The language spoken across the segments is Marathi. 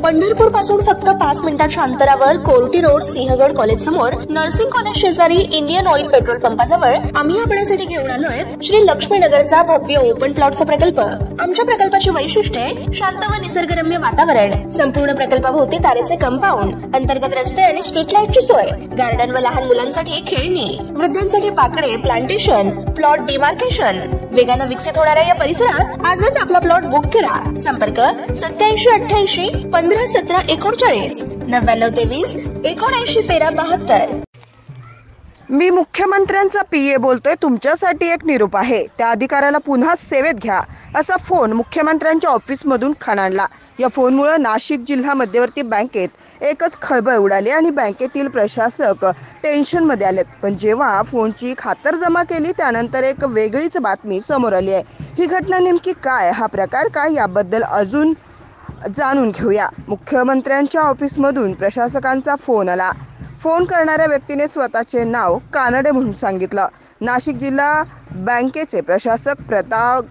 पंढरपूर पासून फक्त 5 मिनिटांच्या अंतरावर कोर्टी रोड सिंहगड कॉलेज समोर नर्सिंग कॉलेज शेजारी इंडियन ऑइल पेट्रोल पंपाजवळ आम्ही आपल्यासाठी घेऊन आलोय श्री लक्ष्मीनगरचा भव्य ओपन प्लॉटचा प्रकल्प। आमच्या प्रकल्पाची वैशिष्ट्ये शांत व निसर्गरम्य वातावरण, संपूर्ण प्रकल्पाभोवती तारेचे कंपाऊंड, अंतर्गत रस्ते आणि स्ट्रीट लाईटची सोय, गार्डन व लहान मुलांसाठी खेळणी, वृद्धांसाठी पाकडे, प्लांटेशन, प्लॉट डिमार्केशन। वेगानं विकसित होणाऱ्या या परिसरात आजच आपला प्लॉट बुक करा। संपर्क 8788 1517 39 9923 79 13 72। मी मुख्यमंत्र्यांचा पीए बोलतोय, तुमच्यासाठी एक निरोप आहे, त्या अधिकाऱ्याला पुन्हा सेवेत घ्या, असा फोन मुख्यमंत्र्यांच्या ऑफिसमधून खणाणला। या फोनमुळे नाशिक जिल्हा मध्यवर्ती बँकेत एकच खळबळ उडाली आणि बँकेतील प्रशासक टेन्शनमध्ये आलेत। पण जेव्हा फोनची खातरजमा केली त्यानंतर एक वेगळीच बातमी समोर आली आहे। ही घटना नेमकी काय, हा प्रकार काय, याबद्दल अजून जाणून घेऊया। मुख्यमंत्र्यांच्या ऑफिसमधून प्रशासकांचा फोन आला। फोन करणाऱ्या व्यक्तीने स्वतःचे नाव कानडे म्हणून सांगितलं। नाशिक जिल्हा बँकेचे प्रशासक प्रताप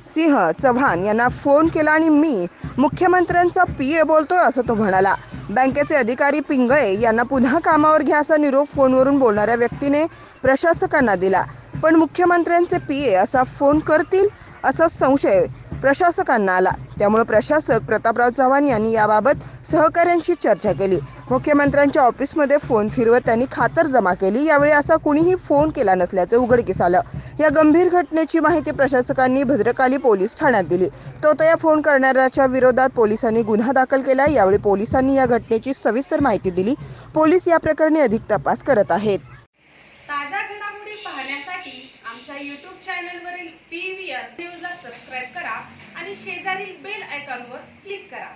सिंह चव्हाण यांना फोन केला आणि मी मुख्यमंत्र्यांचा पीए बोलतोय असं तो म्हणाला। बँकेचे अधिकारी पिंगळे यांना पुन्हा कामावर घ्या असा निरोप फोनवरून बोलणाऱ्या व्यक्तीने प्रशासकांना दिला। पण मुख्यमंत्र्यांचे पीए असा फोन करतील असा संशय प्रशासकांना आला। त्यामुळे प्रशासक प्रतापराव चव्हाण यांनी याबाबत सहकाऱ्यांशी चर्चा केली। मुख्यमंत्र्यांच्या ऑफिसमध्ये फोन फिरवत त्यांनी खातर जमा केली। यावेळी असा कुणीही फोन केला नसल्याचे उघडकीस आलं। या गंभीर घटनेची माहिती प्रशासकांनी भद्रकाली पोलीस ठाण्यात दिली। तोतया फोन करणाऱ्याच्या विरोधात पोलिसांनी गुन्हा दाखल केला। यावेळी पोलिसांनी या घटनेची सविस्तर माहिती दिली। पोलीस या प्रकरणी अधिक तपास करत आहेत। ताज्या घडामोडी पाहण्यासाठी आमच्या YouTube चॅनलवरील PVR न्यूजला सबस्क्राइब करा आणि शेजारील बेल आयकॉनवर क्लिक करा।